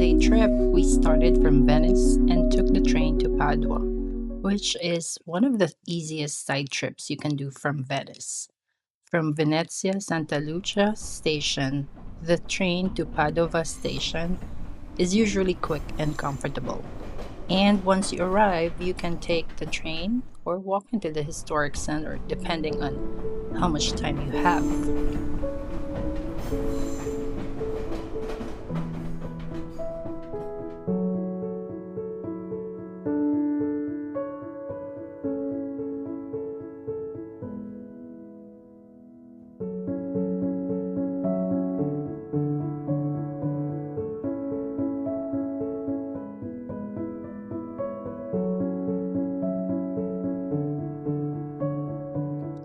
6-day trip, we started from Venice and took the train to Padua, which is one of the easiest side trips you can do from Venice. From Venezia Santa Lucia station, the train to Padova station is usually quick and comfortable. And once you arrive, you can take the train or walk into the historic center depending on how much time you have.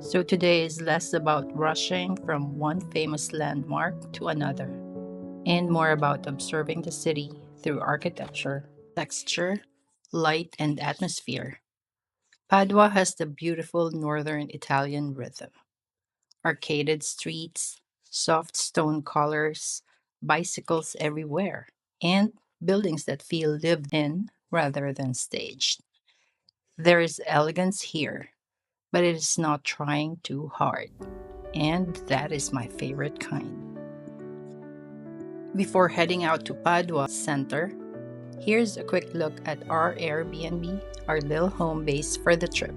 So today is less about rushing from one famous landmark to another and more about observing the city through architecture, texture, light, and atmosphere. Padua has the beautiful northern Italian rhythm, arcaded streets, soft stone colors, bicycles everywhere, and buildings that feel lived in rather than staged. There is elegance here, but it is not trying too hard, and that is my favorite kind. Before heading out to Padua Center, here's a quick look at our Airbnb, our little home base for the trip.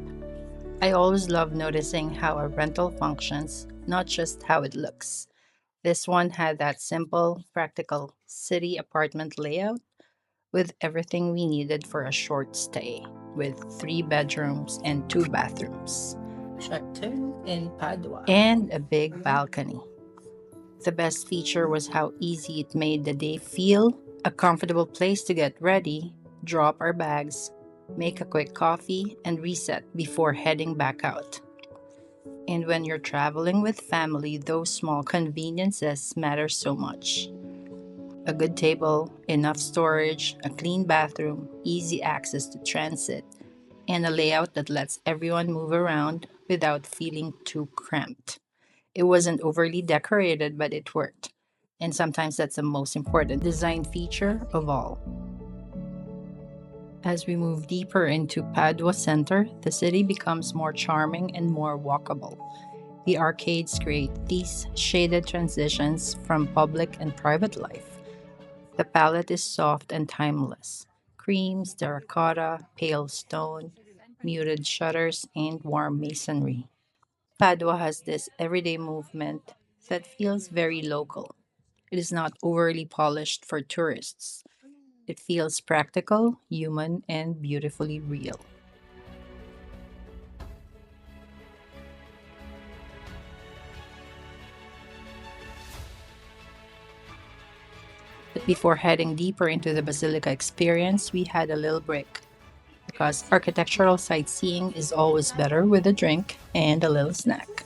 I always love noticing how a rental functions, not just how it looks. This one had that simple, practical city apartment layout with everything we needed for a short stay, with 3 bedrooms and 2 bathrooms. Chateau in Padua. And a big balcony. The best feature was how easy it made the day feel, a comfortable place to get ready, drop our bags, make a quick coffee, and reset before heading back out. And when you're traveling with family, those small conveniences matter so much. A good table, enough storage, a clean bathroom, easy access to transit, and a layout that lets everyone move around without feeling too cramped. It wasn't overly decorated, but it worked. And sometimes that's the most important design feature of all. As we move deeper into Padua Center, the city becomes more charming and more walkable. The arcades create these shaded transitions from public and private life. The palette is soft and timeless. Creams, terracotta, pale stone, muted shutters, and warm masonry. Padua has this everyday movement that feels very local. It is not overly polished for tourists. It feels practical, human, and beautifully real. But before heading deeper into the Basilica experience, we had a little break because architectural sightseeing is always better with a drink and a little snack.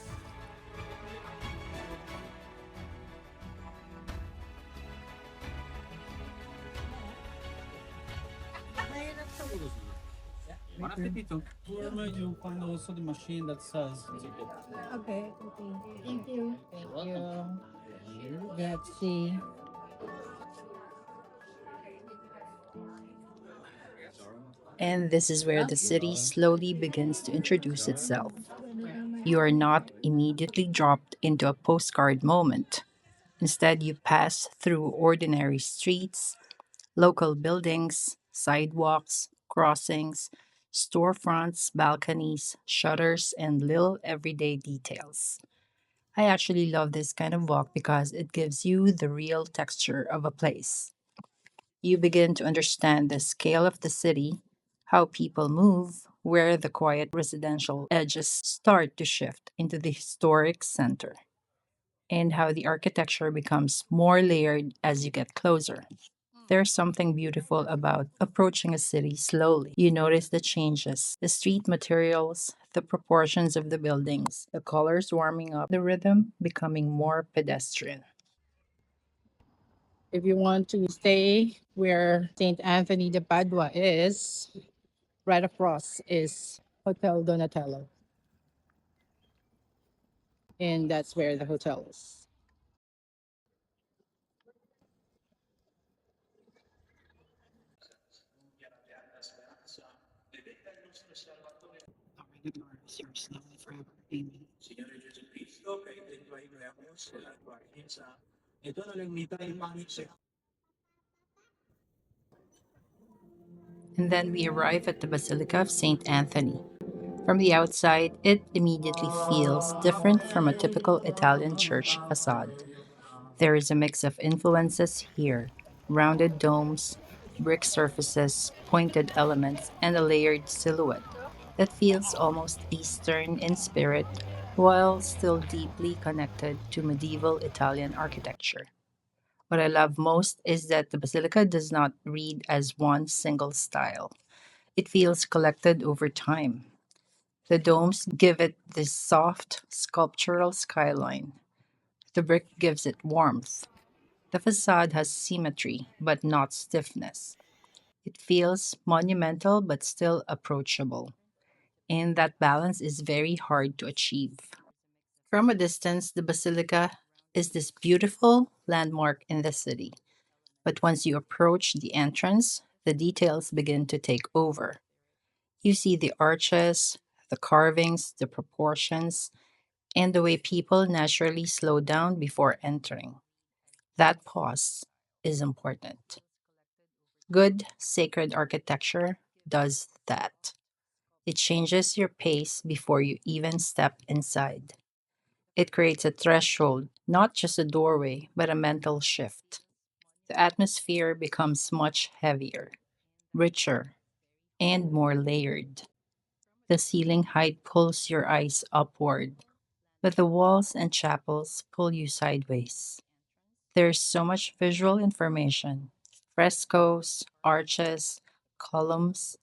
Un appetito. Ormai you find also the machine that says Okay, okay. Thank you. Thank you. Let's see. And this is where the city slowly begins to introduce itself. You are not immediately dropped into a postcard moment. Instead, you pass through ordinary streets, local buildings, sidewalks, crossings, storefronts, balconies, shutters, and little everyday details. I actually love this kind of walk because it gives you the real texture of a place. You begin to understand the scale of the city, how people move, where the quiet residential edges start to shift into the historic center, and how the architecture becomes more layered as you get closer. There's something beautiful about approaching a city slowly. You notice the changes, the street materials, the proportions of the buildings, the colors warming up, the rhythm becoming more pedestrian. If you want to stay where St. Anthony de Padua is, right across is Hotel Donatello, and that's where the hotel is. And then we arrive at the Basilica of Saint Anthony. From the outside, it immediately feels different from a typical Italian church facade. There is a mix of influences here: rounded domes, brick surfaces, pointed elements, and a layered silhouette that feels almost Eastern in spirit while still deeply connected to medieval Italian architecture. What I love most is that the basilica does not read as one single style. It feels collected over time. The domes give it this soft, sculptural skyline. The brick gives it warmth. The facade has symmetry, but not stiffness. It feels monumental, but still approachable. And that balance is very hard to achieve. From a distance, the basilica is this beautiful landmark in the city. But once you approach the entrance, the details begin to take over. You see the arches, the carvings, the proportions, and the way people naturally slow down before entering. That pause is important. Good sacred architecture does that. It changes your pace before you even step inside. It creates a threshold, not just a doorway, but a mental shift. The atmosphere becomes much heavier, richer, and more layered. The ceiling height pulls your eyes upward, but the walls and chapels pull you sideways. There's so much visual information: frescoes, arches, columns,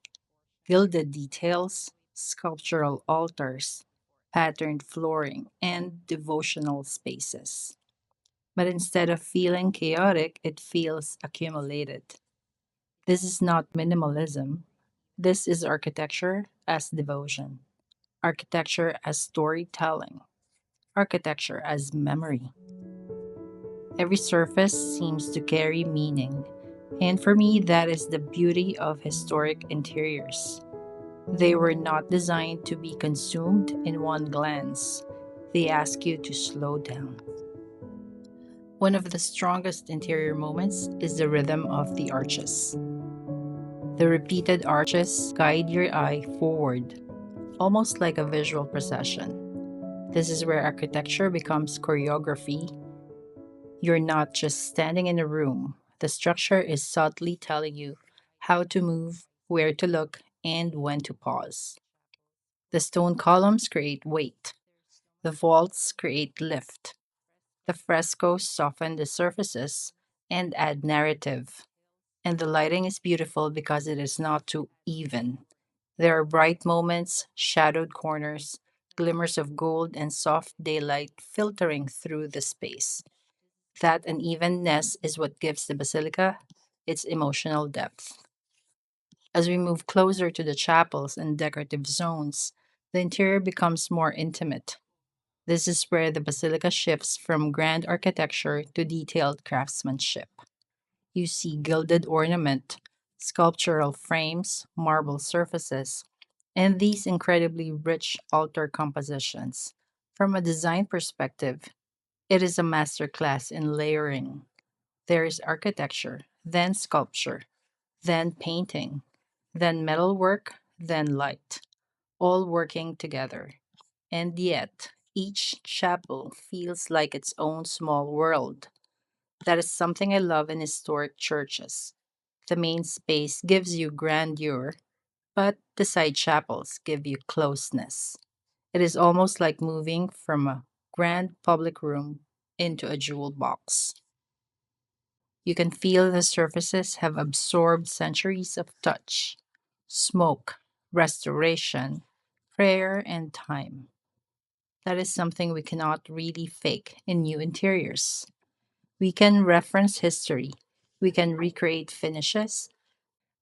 gilded details, sculptural altars, patterned flooring, and devotional spaces. But instead of feeling chaotic, it feels accumulated. This is not minimalism. This is architecture as devotion, architecture as storytelling, architecture as memory. Every surface seems to carry meaning, and for me, that is the beauty of historic interiors. They were not designed to be consumed in one glance, they ask you to slow down. One of the strongest interior moments is the rhythm of the arches. The repeated arches guide your eye forward, almost like a visual procession. This is where architecture becomes choreography. You're not just standing in a room, the structure is subtly telling you how to move, where to look, and when to pause. The stone columns create weight, the vaults create lift, the frescoes soften the surfaces and add narrative. And the lighting is beautiful because it is not too even. There are bright moments, shadowed corners, glimmers of gold, and soft daylight filtering through the space. That unevenness is what gives the basilica its emotional depth. As we move closer to the chapels and decorative zones, the interior becomes more intimate. This is where the basilica shifts from grand architecture to detailed craftsmanship. You see gilded ornament, sculptural frames, marble surfaces, and these incredibly rich altar compositions. From a design perspective, it is a masterclass in layering. There is architecture, then sculpture, then painting, then metalwork, then light, all working together. And yet, each chapel feels like its own small world. That is something I love in historic churches. The main space gives you grandeur, but the side chapels give you closeness. It is almost like moving from a grand public room into a jewel box. You can feel the surfaces have absorbed centuries of touch, smoke, restoration, prayer, and time. That is something we cannot really fake in new interiors. We can reference history, we can recreate finishes,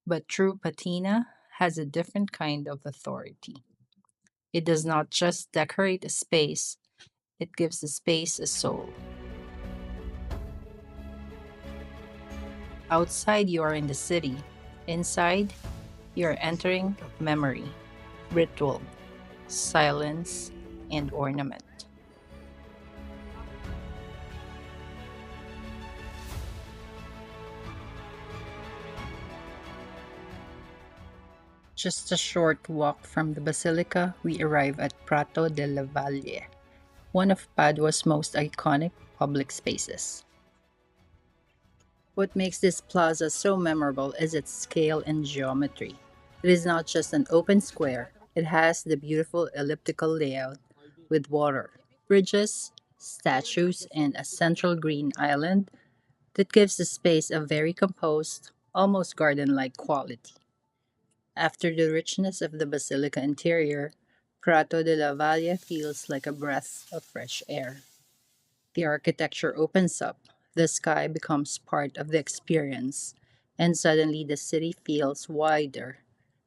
but true patina has a different kind of authority. It does not just decorate a space, it gives the space a soul. Outside, you are in the city. Inside, you are entering memory, ritual, silence, and ornament. Just a short walk from the Basilica, we arrive at Prato della Valle, one of Padua's most iconic public spaces. What makes this plaza so memorable is its scale and geometry. It is not just an open square, it has the beautiful elliptical layout with water, bridges, statues, and a central green island that gives the space a very composed, almost garden like quality. After the richness of the basilica interior, Prato della Valle feels like a breath of fresh air. The architecture opens up, the sky becomes part of the experience, and suddenly the city feels wider,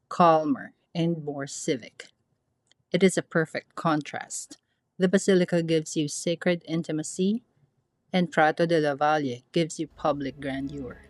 calmer, and more civic. It is a perfect contrast. The basilica gives you sacred intimacy, and Prato della Valle gives you public grandeur.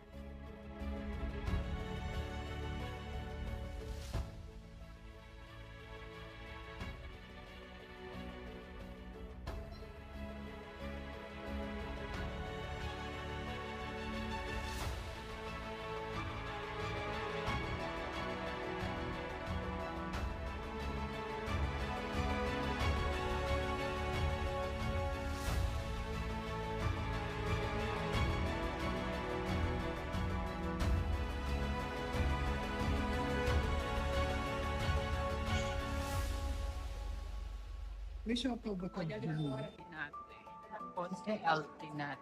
Ponte Altinate.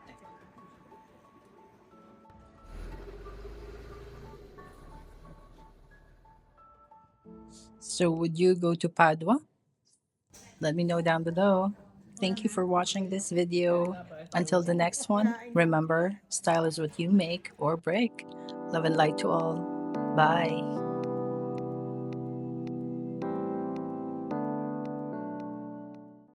So, would you go to Padua? Let me know down below. Thank you for watching this video. Until the next one, remember, style is what you make or break. Love and light to all. Bye.